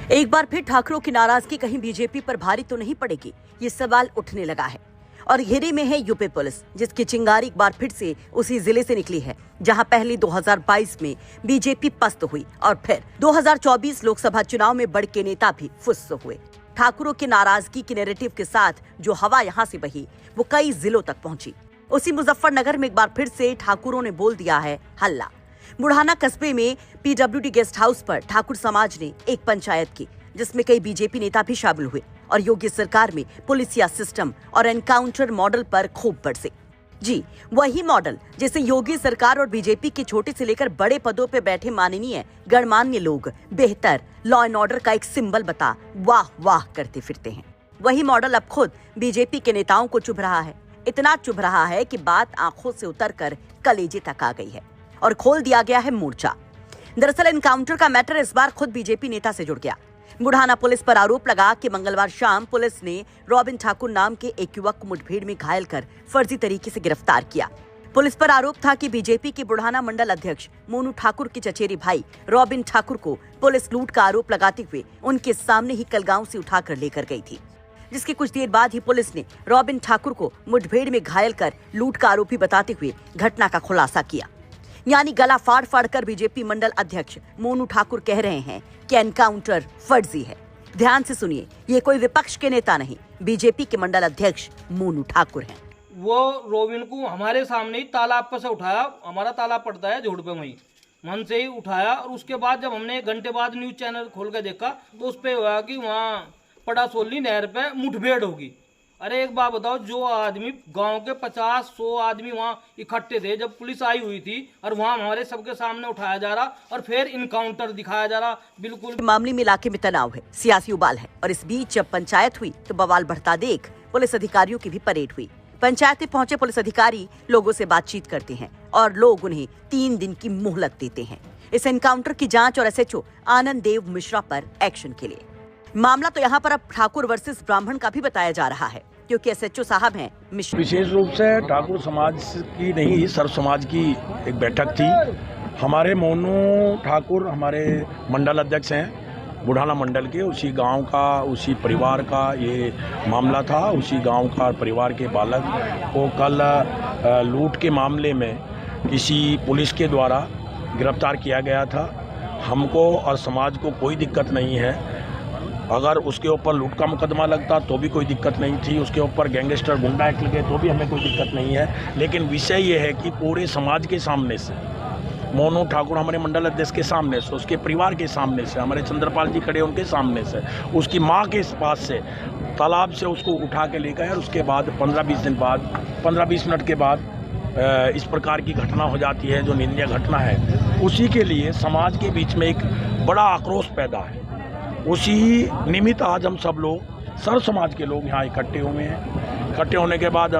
एक बार फिर ठाकरों की नाराजगी कहीं बीजेपी पर भारी तो नहीं पड़ेगी, ये सवाल उठने लगा है। और घेरे में है यूपी पुलिस, जिसकी चिंगारी एक बार फिर से उसी जिले से निकली है जहां पहले 2022 में बीजेपी पस्त हुई और फिर 2024 लोकसभा चुनाव में बड़े के नेता भी फुस हुए। ठाकुरों की नाराजगी की नैरेटिव के साथ जो हवा यहां से बही वो कई जिलों तक पहुंची। उसी मुजफ्फरनगर में एक बार फिर से ठाकुरों ने बोल दिया है हल्ला। बुढ़ाना कस्बे में पीडब्ल्यूडी गेस्ट हाउस पर ठाकुर समाज ने एक पंचायत की, जिसमें कई बीजेपी नेता भी शामिल हुए और योगी सरकार में पुलिसिया सिस्टम और एनकाउंटर मॉडल पर खूब बरसे। जी, वही मॉडल जिसे योगी सरकार और बीजेपी के छोटे से लेकर बड़े पदों पे बैठे माननीय गणमान्य लोग बेहतर लॉ एंड ऑर्डर का एक सिंबल बता वाह वाह करते फिरते हैं। वही मॉडल अब खुद बीजेपी के नेताओं को चुभ रहा है। इतना चुभ रहा है कि बात आंखों से उतरकर कलेजे तक आ गई है और खोल दिया गया है मोर्चा। दरअसल एनकाउंटर का मैटर इस बार खुद बीजेपी नेता से जुड़ गया। बुढ़ाना पुलिस पर आरोप लगा कि मंगलवार शाम पुलिस ने रॉबिन ठाकुर नाम के एक युवक को मुठभेड़ में घायल कर फर्जी तरीके से गिरफ्तार किया। पुलिस पर आरोप था कि बीजेपी के बुढ़ाना मंडल अध्यक्ष मोनू ठाकुर के चचेरे भाई रॉबिन ठाकुर को पुलिस लूट का आरोप लगाते हुए उनके सामने ही कलगांव से उठाकर लेकर गई थी, जिसके कुछ देर बाद ही पुलिस ने रॉबिन ठाकुर को मुठभेड़ में घायल कर लूट का आरोपी बताते हुए घटना का खुलासा किया। यानी गला फाड़ फाड़ कर बीजेपी मंडल अध्यक्ष मोनू ठाकुर कह रहे हैं कि एनकाउंटर फर्जी है। ध्यान से सुनिए, ये कोई विपक्ष के नेता नहीं, बीजेपी के मंडल अध्यक्ष मोनू ठाकुर हैं। वो रोबिन को हमारे सामने ही तालाब पर से उठाया, हमारा तालाब पड़ता है झोड़ पे, वहीं मन से ही उठाया। और उसके बाद जब हमने 1 घंटे बाद न्यूज चैनल खोल के देखा तो उस पे हुआ कि वहाँ पड़ासोली नहर पे मुठभेड़ होगी। अरे एक बात बताओ, जो आदमी गांव के 50-100 आदमी वहाँ इकट्ठे थे जब पुलिस आई हुई थी, और वहाँ हमारे सबके सामने उठाया जा रहा और फिर इनकाउंटर दिखाया जा रहा। बिल्कुल मामले में इलाके में तनाव है, सियासी उबाल है और इस बीच जब पंचायत हुई तो बवाल बढ़ता देख पुलिस अधिकारियों की भी परेड हुई। पंचायत में पहुंचे पुलिस अधिकारी लोगों से बातचीत करते हैं और लोग उन्हें 3 दिन की मोहलत देते हैं इस एनकाउंटर की जांच और एसएचओ आनंद देव मिश्रा पर एक्शन के लिए। मामला तो यहाँ पर अब ठाकुर वर्सेस ब्राह्मण का भी बताया जा रहा है, क्योंकि एसएचओ साहब हैं मिश्रा। विशेष रूप से ठाकुर समाज की नहीं, सर्व समाज की एक बैठक थी। हमारे मोनू ठाकुर हमारे मंडल अध्यक्ष हैं बुढ़ाना मंडल के, उसी गांव का उसी परिवार का ये मामला था। उसी गांव का परिवार के बालक को कल लूट के मामले में किसी पुलिस के द्वारा गिरफ्तार किया गया था। हमको और समाज को कोई दिक्कत नहीं है। अगर उसके ऊपर लूट का मुकदमा लगता तो भी कोई दिक्कत नहीं थी, उसके ऊपर गैंगस्टर गुंडा एक्ट लगे तो भी हमें कोई दिक्कत नहीं है। लेकिन विषय ये है कि पूरे समाज के सामने से, मोनू ठाकुर हमारे मंडल अध्यक्ष के सामने से, उसके परिवार के सामने से, हमारे चंद्रपाल जी खड़े उनके सामने से, उसकी माँ के पास से तालाब से उसको उठा के ले गए और उसके बाद 15-20 दिन बाद, 15-20 मिनट के बाद इस प्रकार की घटना हो जाती है जो निंदनीय घटना है। उसी के लिए समाज के बीच में एक बड़ा आक्रोश पैदा है। उसी निमित्त आज हम सब लोग, सर्व समाज के लोग यहाँ इकट्ठे हुए हैं। इकट्ठे होने के बाद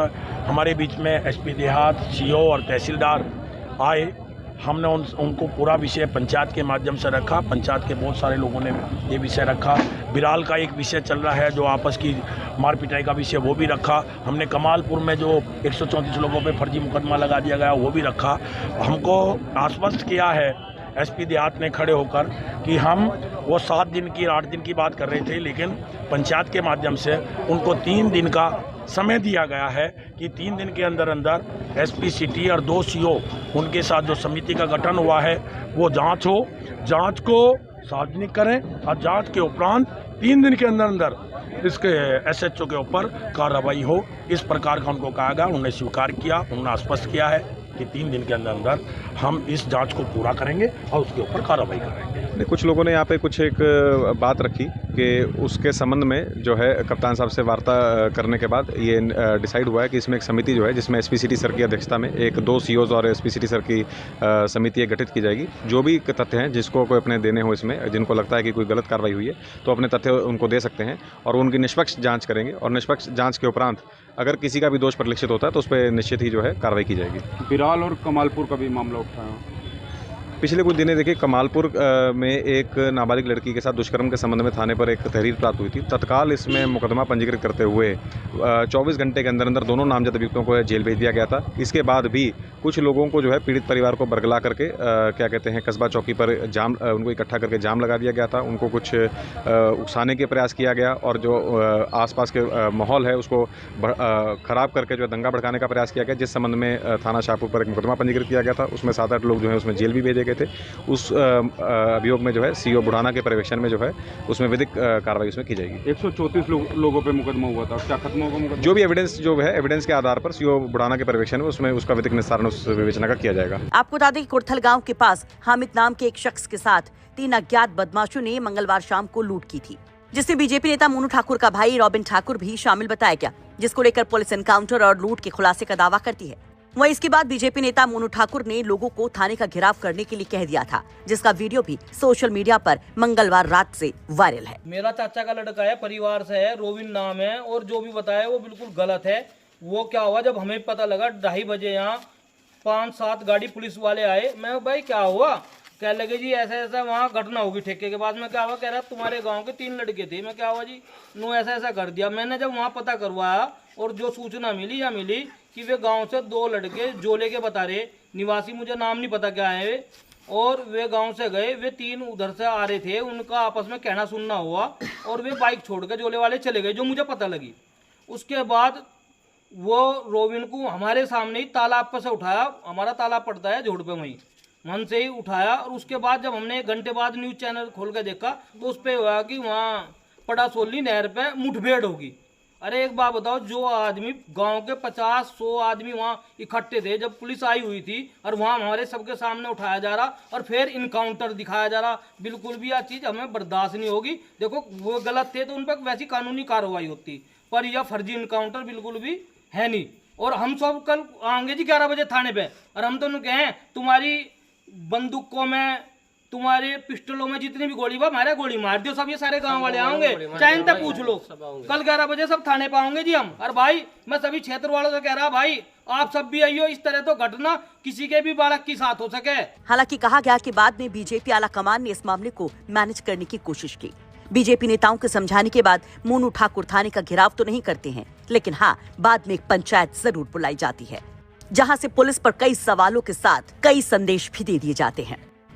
हमारे बीच में एसपी देहात, सीओ और तहसीलदार आए। हमने उनको पूरा विषय पंचायत के माध्यम से रखा। पंचायत के बहुत सारे लोगों ने ये विषय रखा। बिराल का एक विषय चल रहा है जो आपस की मार पिटाई का विषय, वो भी रखा। हमने कमालपुर में जो 134 लोगों पे फर्जी मुकदमा लगा दिया गया वो भी रखा। हमको आश्वस्त किया है एसपी देहात ने खड़े होकर कि हम वो 7 दिन की 8 दिन की बात कर रहे थे, लेकिन पंचायत के माध्यम से उनको 3 दिन का समय दिया गया है कि 3 दिन के अंदर अंदर एसपी सिटी और 2 सीओ उनके साथ जो समिति का गठन हुआ है वो जांच हो, जांच को सार्वजनिक करें और जांच के उपरांत 3 दिन के अंदर अंदर इसके एसएचओ के ऊपर कार्रवाई हो। इस प्रकार का उनको कहा गया। उन्होंने स्वीकार किया, उन्होंने स्पष्ट किया है कि 3 दिन के अंदर अंदर हम इस जांच को पूरा करेंगे और उसके ऊपर कार्रवाई करेंगे। कुछ लोगों ने यहाँ पे कुछ एक बात रखी कि उसके संबंध में जो है कप्तान साहब से वार्ता करने के बाद ये डिसाइड हुआ है कि इसमें एक समिति जो है जिसमें एसपी सिटी सर की अध्यक्षता में 2 सीओज और एसपी सिटी सर की समिति गठित की जाएगी। जो भी तथ्य हैं जिसको कोई अपने देने हो, इसमें जिनको लगता है कि कोई गलत कार्रवाई हुई है तो अपने तथ्य उनको दे सकते हैं और उनकी निष्पक्ष जाँच करेंगे और निष्पक्ष जाँच के उपरांत अगर किसी का भी दोष परिलक्षित होता है तो उस पर निश्चित ही जो है कार्रवाई की जाएगी। बिराल और कमालपुर का भी मामला उठाया। पिछले कुछ दिनों देखिए कमालपुर में एक नाबालिग लड़की के साथ दुष्कर्म के संबंध में थाने पर एक तहरीर प्राप्त हुई थी। तत्काल इसमें मुकदमा पंजीकृत करते हुए 24 घंटे के अंदर अंदर दोनों नामजद अभियुक्तों को जेल भेज दिया गया था। इसके बाद भी कुछ लोगों को जो है पीड़ित परिवार को बरगला करके क्या कहते हैं कस्बा चौकी पर जाम उनको इकट्ठा करके जाम लगा दिया गया था। उनको कुछ उकसाने के प्रयास किया गया और जो आसपास के माहौल है उसको ख़राब करके जो है दंगा भड़काने का प्रयास किया गया, जिस संबंध में थाना शाहपुर पर एक मुकदमा पंजीकृत किया गया था। उसमें 7-8 लोग जो है उसमें जेल भी भेजे गए थे। उस अभियोग में जो है सीओ बुढ़ाना के पर्यवेक्षण में जो है उसमें विधिक कार्रवाई उसमें की जाएगी। 134 लोगों पे मुकदमा हुआ था, क्या खत्म होगा मुकदमा? जो भी एविडेंस जो है एविडेंस के आधार पर सीओ बुढ़ाना के पर्यवेक्षण में उसमें उसका विधिक निस्तारण उस विवेचना का किया जाएगा। आपको बता दें कि कुर्थल गांव के पास हामिद नाम के एक शख्स के साथ 3 अज्ञात बदमाशों ने मंगलवार शाम को लूट की थी, जिसमें बीजेपी नेता मोनू ठाकुर का भाई रॉबिन ठाकुर भी शामिल बताया गया, जिसको लेकर पुलिस एनकाउंटर और लूट के खुलासे का दावा करती है। वहीं इसके बाद बीजेपी नेता मोनू ठाकुर ने लोगों को थाने का घेराव करने के लिए कह दिया था, जिसका वीडियो भी सोशल मीडिया पर मंगलवार रात से वायरल है। मेरा चाचा का लड़का है, परिवार से है, रोविन नाम है, और जो भी बताया वो बिल्कुल गलत है। वो क्या हुआ जब हमें पता लगा 2:30 बजे यहाँ 5-7 गाड़ी पुलिस वाले आए। मैं भाई क्या हुआ, कह लगे जी ऐसा ऐसा वहाँ घटना होगी ठेके के बाद। में क्या हुआ, कह रहा तुम्हारे गांव के 3 लड़के थे। मैं क्या हुआ जी, नो ऐसा ऐसा कर दिया। मैंने जब वहाँ पता करवाया और जो सूचना मिली या मिली कि वे गांव से 2 लड़के जोले के बता रहे, निवासी मुझे नाम नहीं पता क्या है वे, और वे गांव से गए, वे 3 उधर से आ रहे थे, उनका आपस में कहना सुनना हुआ और वे बाइक छोड़ के जोले वाले चले गए, जो मुझे पता लगी। उसके बाद वो रोविन को हमारे सामने ही तालाब पर से उठाया, हमारा तालाब पड़ता है झोड़ पे वहीं, मन से ही उठाया। और उसके बाद जब हमने 1 घंटे बाद न्यूज़ चैनल खोल के देखा तो उस पर हुआ कि वहाँ पड़ासोली नहर पे मुठभेड़ होगी। अरे एक बात बताओ, जो आदमी गांव के 50-100 आदमी वहाँ इकट्ठे थे जब पुलिस आई हुई थी, और वहाँ हमारे सबके सामने उठाया जा रहा और फिर इनकाउंटर दिखाया जा रहा, बिल्कुल भी यह चीज़ हमें बर्दाश्त नहीं होगी। देखो वो गलत थे तो उन पर वैसी कानूनी कार्रवाई होती, पर यह फर्जी इनकाउंटर बिल्कुल भी है नहीं। और हम सब कल आएंगे जी 11 बजे थाने पे, और हम तो उन्हें कहें तुम्हारी बंदूकों में, तुम्हारे पिस्टलों में जितनी भी गोली बा मारे गोली मार दियो, सब ये सारे गांव वाले आओगे, चाहे इनसे पूछ लो, कल 11 बजे सब थाने पे आओगे जी हम। और भाई मैं सभी क्षेत्र वालों से कह रहा, भाई आप सब भी आइयो, इस तरह तो घटना किसी के भी बालक के साथ हो सके। हालांकि कहा गया कि बाद में बीजेपी आला कमान ने इस मामले को मैनेज करने की कोशिश की। बीजेपी नेताओं के समझाने के बाद मोनू ठाकुर थाने का घेराव तो नहीं करते हैं, लेकिन हाँ बाद में एक पंचायत जरूर बुलाई जाती है, जहां से पुलिस पर कई सवालों के साथ कई संदेश भी दे दिए जाते हैं।